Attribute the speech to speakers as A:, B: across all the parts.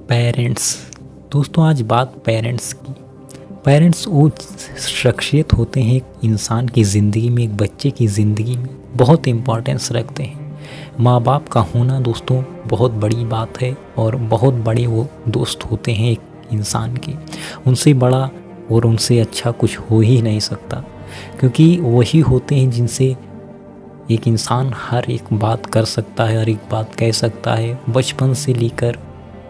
A: Parents. दोस्तों आज बात पेरेंट्स की। पेरेंट्स वो शख्सियत होते हैं एक इंसान की ज़िंदगी में, एक बच्चे की ज़िंदगी में बहुत इम्पोर्टेंस रखते हैं। माँ बाप का होना दोस्तों बहुत बड़ी बात है और बहुत बड़े वो दोस्त होते हैं एक इंसान के। उनसे बड़ा और उनसे अच्छा कुछ हो ही नहीं सकता, क्योंकि वही होते हैं जिनसे एक इंसान हर एक बात कर सकता है, हर एक बात कह सकता है। बचपन से लेकर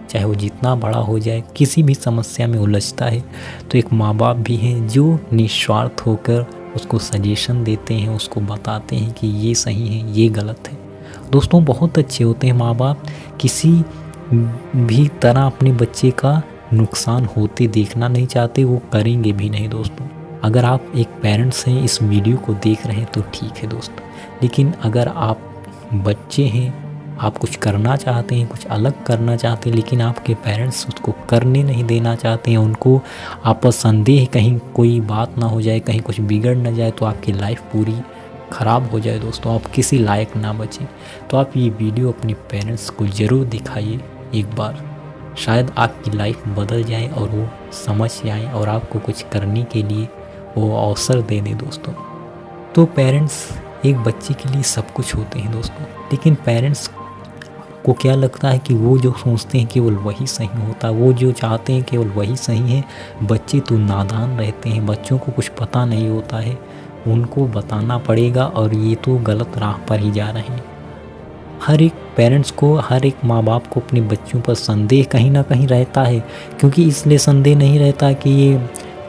A: चाहे वो जितना बड़ा हो जाए, किसी भी समस्या में उलझता है तो एक माँ बाप भी हैं जो निस्वार्थ होकर उसको सजेशन देते हैं, उसको बताते हैं कि ये सही है, ये गलत है। दोस्तों बहुत अच्छे होते हैं माँ बाप, किसी भी तरह अपने बच्चे का नुकसान होते देखना नहीं चाहते, वो करेंगे भी नहीं। दोस्तों अगर आप एक पेरेंट्स हैं, इस वीडियो को देख रहे हैं तो ठीक है दोस्तों, लेकिन अगर आप बच्चे हैं, आप कुछ करना चाहते हैं, कुछ अलग करना चाहते हैं, लेकिन आपके पेरेंट्स उसको करने नहीं देना चाहते हैं, उनको आपस संदेह कहीं कोई बात ना हो जाए, कहीं कुछ बिगड़ ना जाए तो आपकी लाइफ पूरी ख़राब हो जाए दोस्तों, आप किसी लायक ना बचें, तो आप ये वीडियो अपने पेरेंट्स को ज़रूर दिखाइए एक बार। शायद आपकी लाइफ बदल जाए और वो समझ जाए और आपको कुछ करने के लिए वो अवसर दे दें दोस्तों। तो पेरेंट्स एक बच्चे के लिए सब कुछ होते हैं दोस्तों, लेकिन पेरेंट्स को क्या लगता है कि वो जो सोचते हैं केवल वही सही होता है, वो जो चाहते हैं केवल वही सही है। बच्चे तो नादान रहते हैं, बच्चों को कुछ पता नहीं होता है, उनको बताना पड़ेगा और ये तो गलत राह पर ही जा रहे हैं। हर एक पेरेंट्स को, हर एक माँ बाप को अपने बच्चों पर संदेह कहीं ना कहीं रहता है, क्योंकि इसलिए संदेह नहीं रहता कि ये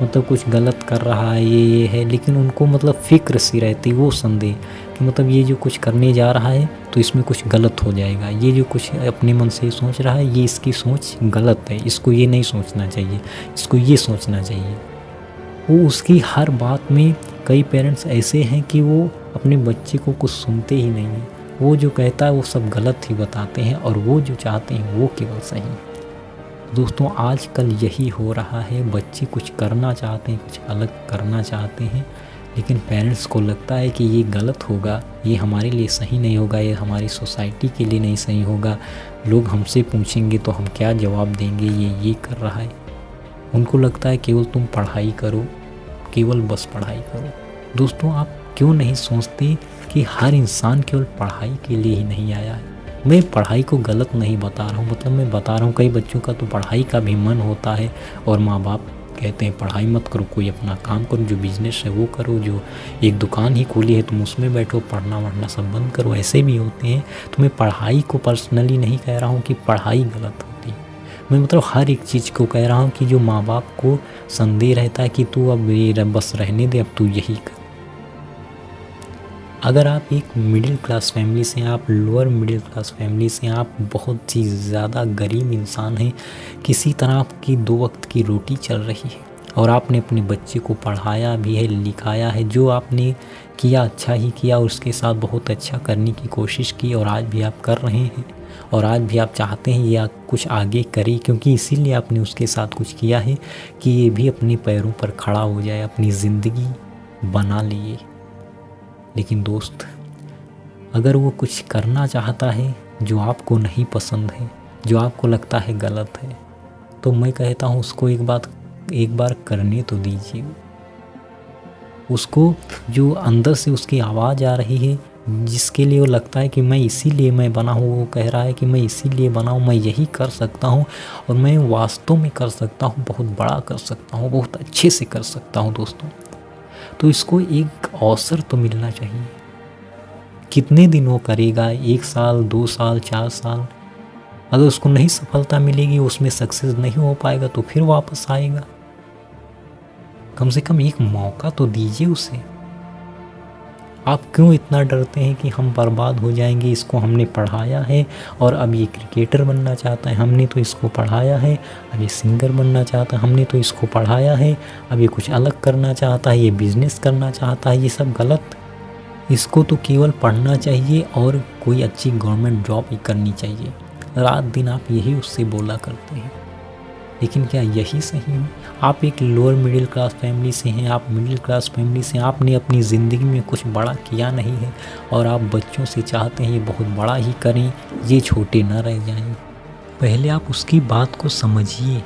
A: मतलब कुछ गलत कर रहा है, ये है, लेकिन उनको मतलब फ़िक्र सी रहती वो संदेह कि मतलब ये जो कुछ करने जा रहा है तो इसमें कुछ गलत हो जाएगा, ये जो कुछ अपने मन से सोच रहा है ये इसकी सोच गलत है, इसको ये नहीं सोचना चाहिए, इसको ये सोचना चाहिए। वो उसकी हर बात में, कई पेरेंट्स ऐसे हैं कि वो अपने बच्चे को कुछ सुनते ही नहीं हैं, वो जो कहता है वो सब गलत ही बताते हैं और वो जो चाहते हैं वो केवल सही है। दोस्तों आजकल यही हो रहा है, बच्चे कुछ करना चाहते हैं, कुछ अलग करना चाहते हैं, लेकिन पेरेंट्स को लगता है कि ये गलत होगा, ये हमारे लिए सही नहीं होगा, ये हमारी सोसाइटी के लिए नहीं सही होगा, लोग हमसे पूछेंगे तो हम क्या जवाब देंगे, ये कर रहा है। उनको लगता है केवल तुम पढ़ाई करो, केवल बस पढ़ाई करो। दोस्तों आप क्यों नहीं सोचते कि हर इंसान केवल पढ़ाई के लिए ही नहीं आया है। मैं पढ़ाई को गलत नहीं बता रहा हूँ, मतलब मैं बता रहा हूँ कई बच्चों का तो पढ़ाई का भी मन होता है और माँ बाप कहते हैं पढ़ाई मत करो, कोई अपना काम करो, जो बिज़नेस है वो करो, जो एक दुकान ही खोली है तुम उसमें बैठो, पढ़ना वढ़ना सब बंद करो, ऐसे भी होते हैं। तो मैं पढ़ाई को पर्सनली नहीं कह रहा हूँ कि पढ़ाई गलत होती है, मैं मतलब हर एक चीज़ को कह रहा हूँ कि जो माँ बाप को संदेह रहता है कि तू अब ये बस रहने दे, अब तू यही कर। अगर आप एक मिडिल क्लास फैमिली से, आप लोअर मिडिल क्लास फैमिली से, आप बहुत ही ज़्यादा गरीब इंसान हैं, किसी तरह आपकी 2 वक्त की रोटी चल रही है और आपने अपने बच्चे को पढ़ाया भी है, लिखाया है, जो आपने किया अच्छा ही किया, उसके साथ बहुत अच्छा करने की कोशिश की और आज भी आप कर रहे हैं और आज भी आप चाहते हैं या कुछ आगे करे, क्योंकि इसीलिए आपने उसके साथ कुछ किया है कि ये भी अपने पैरों पर खड़ा हो जाए, अपनी ज़िंदगी बना लिए। लेकिन दोस्त अगर वो कुछ करना चाहता है जो आपको नहीं पसंद है, जो आपको लगता है गलत है, तो मैं कहता हूँ उसको एक बार करने तो दीजिए। उसको जो अंदर से उसकी आवाज़ आ रही है, जिसके लिए वो लगता है कि मैं इसीलिए मैं बना हूँ, वो कह रहा है कि मैं इसीलिए बना हूँ, मैं यही कर सकता हूँ और मैं वास्तव में कर सकता हूँ, बहुत बड़ा कर सकता हूँ, बहुत अच्छे से कर सकता हूँ दोस्तों, तो इसको एक अवसर तो मिलना चाहिए। कितने दिन वो करेगा, 1 साल, 2 साल, 4 साल, अगर उसको नहीं सफलता मिलेगी, उसमें सक्सेस नहीं हो पाएगा तो फिर वापस आएगा। कम से कम एक मौका तो दीजिए उसे। आप क्यों इतना डरते हैं कि हम बर्बाद हो जाएंगे, इसको हमने पढ़ाया है और अब ये क्रिकेटर बनना चाहता है, हमने तो इसको पढ़ाया है, अब ये सिंगर बनना चाहता है, हमने तो इसको पढ़ाया है, अब ये कुछ अलग करना चाहता है, ये बिज़नेस करना चाहता है, ये सब गलत। इसको तो केवल पढ़ना चाहिए और कोई अच्छी गवर्नमेंट जॉब ही करनी चाहिए। रात दिन आप यही उससे बोला करते हैं, लेकिन क्या यही सही है? आप एक लोअर मिडिल क्लास फैमिली से हैं, आप मिडिल क्लास फैमिली से, आपने अपनी ज़िंदगी में कुछ बड़ा किया नहीं है और आप बच्चों से चाहते हैं ये बहुत बड़ा ही करें, ये छोटे ना रह जाएं। पहले आप उसकी बात को समझिए,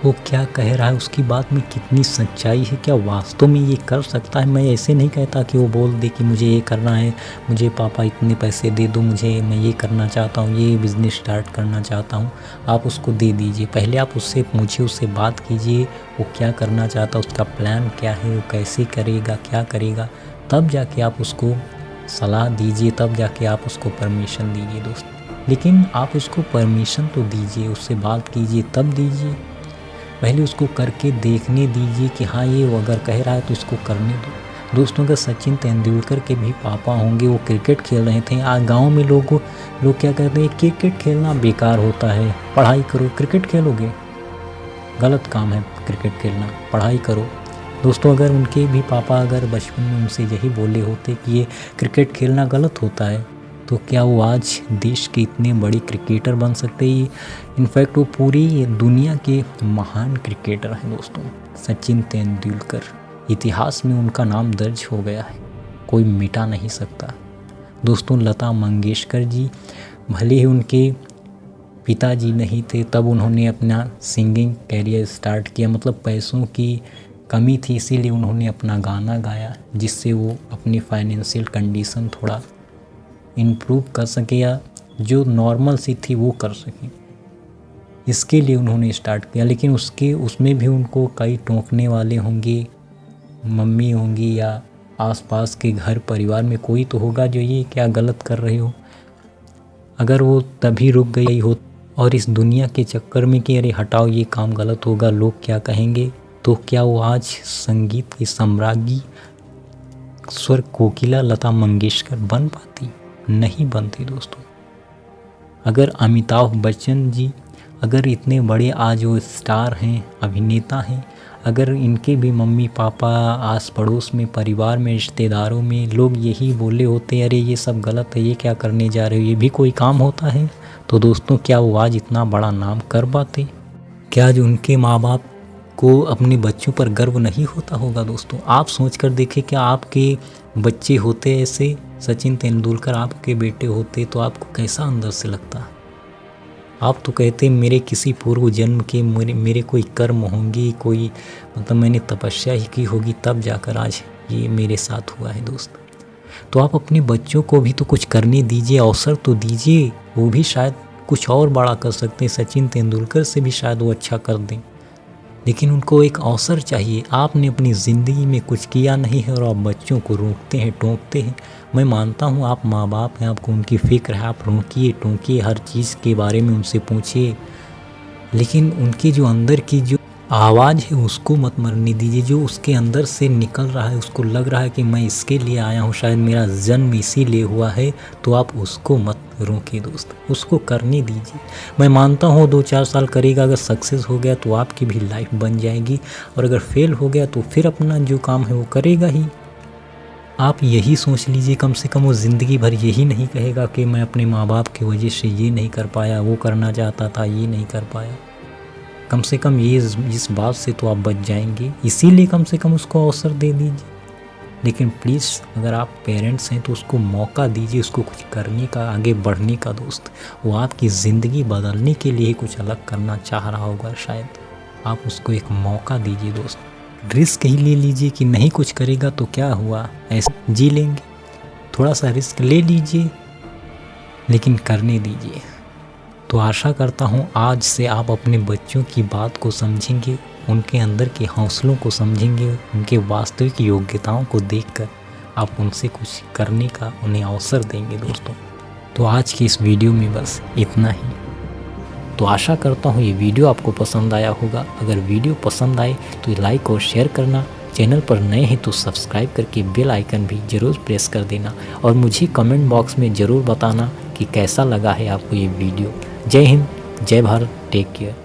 A: वो क्या कह रहा है, उसकी बात में कितनी सच्चाई है, क्या वास्तव में ये कर सकता है। मैं ऐसे नहीं कहता कि वो बोल दे कि मुझे ये करना है, मुझे पापा इतने पैसे दे दो, मुझे मैं ये करना चाहता हूँ, ये बिज़नेस स्टार्ट करना चाहता हूँ। आप उसको दे दीजिए, पहले आप उससे पूछिए, उससे बात कीजिए, वो क्या करना चाहता है, उसका प्लान क्या है, वो कैसे करेगा, क्या करेगा, तब जाके आप उसको सलाह दीजिए, तब जाके आप उसको परमिशन दीजिए दोस्त। लेकिन आप उसको परमिशन तो दीजिए, उससे बात कीजिए तब दीजिए, पहले उसको करके देखने दीजिए कि हाँ ये वो अगर कह रहा है तो इसको करने दो। दोस्तों, अगर सचिन तेंदुलकर के भी पापा होंगे, वो क्रिकेट खेल रहे थे, आज गांव में लोग क्या कहते हैं, क्रिकेट खेलना बेकार होता है, पढ़ाई करो। क्रिकेट खेलोगे, गलत काम है क्रिकेट खेलना, पढ़ाई करो। दोस्तों, अगर उनके भी पापा अगर बचपन में उनसे यही बोले होते कि ये क्रिकेट खेलना गलत होता है, तो क्या वो आज देश के इतने बड़े क्रिकेटर बन सकते हैं। इनफैक्ट वो पूरी दुनिया के महान क्रिकेटर हैं दोस्तों, सचिन तेंदुलकर। इतिहास में उनका नाम दर्ज हो गया है, कोई मिटा नहीं सकता। दोस्तों, लता मंगेशकर जी, भले ही उनके पिताजी नहीं थे, तब उन्होंने अपना सिंगिंग कैरियर स्टार्ट किया। मतलब पैसों की कमी थी, इसीलिए उन्होंने अपना गाना गाया, जिससे वो अपनी फाइनेंशियल कंडीशन थोड़ा इम्प्रूव कर सके, या जो नॉर्मल सी थी वो कर सके, इसके लिए उन्होंने स्टार्ट किया। लेकिन उसमें भी उनको कई टोकने वाले होंगे, मम्मी होंगी या आसपास के घर परिवार में कोई तो होगा जो ये क्या गलत कर रहे हो। अगर वो तभी रुक गई हो और इस दुनिया के चक्कर में कि अरे हटाओ ये काम गलत होगा, लोग क्या कहेंगे, तो क्या वो आज संगीत की सम्राज्ञी स्वर कोकिला लता मंगेशकर बन पाती? नहीं बनती दोस्तों। अगर अमिताभ बच्चन जी अगर इतने बड़े आज वो स्टार हैं, अभिनेता हैं, अगर इनके भी मम्मी पापा, आस पड़ोस में, परिवार में, रिश्तेदारों में लोग यही बोले होते अरे ये सब गलत है, ये क्या करने जा रहे हो, ये भी कोई काम होता है, तो दोस्तों क्या वो आज इतना बड़ा नाम कर पाते? क्या आज उनके माँ बाप को अपने बच्चों पर गर्व नहीं होता होगा? दोस्तों, आप सोच कर देखें, क्या आपके बच्चे होते ऐसे, सचिन तेंदुलकर आपके बेटे होते, तो आपको कैसा अंदर से लगता? आप तो कहते मेरे किसी पूर्व जन्म के मेरे कोई कर्म होंगी, कोई मतलब मैंने तपस्या ही की होगी, तब जाकर आज ये मेरे साथ हुआ है। दोस्त, तो आप अपने बच्चों को भी तो कुछ करने दीजिए, अवसर तो दीजिए, वो भी शायद कुछ और बड़ा कर सकते हैं, सचिन तेंदुलकर से भी शायद वो अच्छा कर दें, लेकिन उनको एक अवसर चाहिए। आपने अपनी ज़िंदगी में कुछ किया नहीं है और आप बच्चों को रोकते हैं, टोकते हैं। मैं मानता हूँ आप माँ बाप हैं, आपको उनकी फ़िक्र है, आप रोकिए, टोकिए, हर चीज़ के बारे में उनसे पूछिए, लेकिन उनकी जो अंदर की जो आवाज़ है उसको मत मरने दीजिए। जो उसके अंदर से निकल रहा है, उसको लग रहा है कि मैं इसके लिए आया हूँ, शायद मेरा जन्म इसीलिए हुआ है, तो आप उसको मत रोकिए दोस्त, उसको करने दीजिए। मैं मानता हूँ 2-4 साल करेगा, अगर सक्सेस हो गया तो आपकी भी लाइफ बन जाएगी, और अगर फेल हो गया तो फिर अपना जो काम है वो करेगा ही। आप यही सोच लीजिए, कम से कम वो ज़िंदगी भर यही नहीं कहेगा कि मैं अपने माँ बाप की वजह से ये नहीं कर पाया, वो करना चाहता था ये नहीं कर पाया। कम से कम ये इस बात से तो आप बच जाएंगे, इसीलिए कम से कम उसको अवसर दे दीजिए। लेकिन प्लीज़ अगर आप पेरेंट्स हैं तो उसको मौका दीजिए, उसको कुछ करने का, आगे बढ़ने का। दोस्त, वो आपकी ज़िंदगी बदलने के लिए कुछ अलग करना चाह रहा होगा, शायद आप उसको एक मौका दीजिए। दोस्त, रिस्क ही ले लीजिए कि नहीं कुछ करेगा तो क्या हुआ, ऐसे जी लेंगे, थोड़ा सा रिस्क ले लीजिए, लेकिन करने दीजिए। तो आशा करता हूँ आज से आप अपने बच्चों की बात को समझेंगे, उनके अंदर के हौसलों को समझेंगे, उनके वास्तविक योग्यताओं को देखकर आप उनसे कुछ करने का उन्हें अवसर देंगे। दोस्तों, तो आज की इस वीडियो में बस इतना ही। तो आशा करता हूँ ये वीडियो आपको पसंद आया होगा। अगर वीडियो पसंद आए तो लाइक और शेयर करना, चैनल पर नए हैं तो सब्सक्राइब करके बेल आइकन भी ज़रूर प्रेस कर देना, और मुझे कमेंट बॉक्स में ज़रूर बताना कि कैसा लगा है आपको ये वीडियो। जय हिंद, जय भारत, टेक केयर।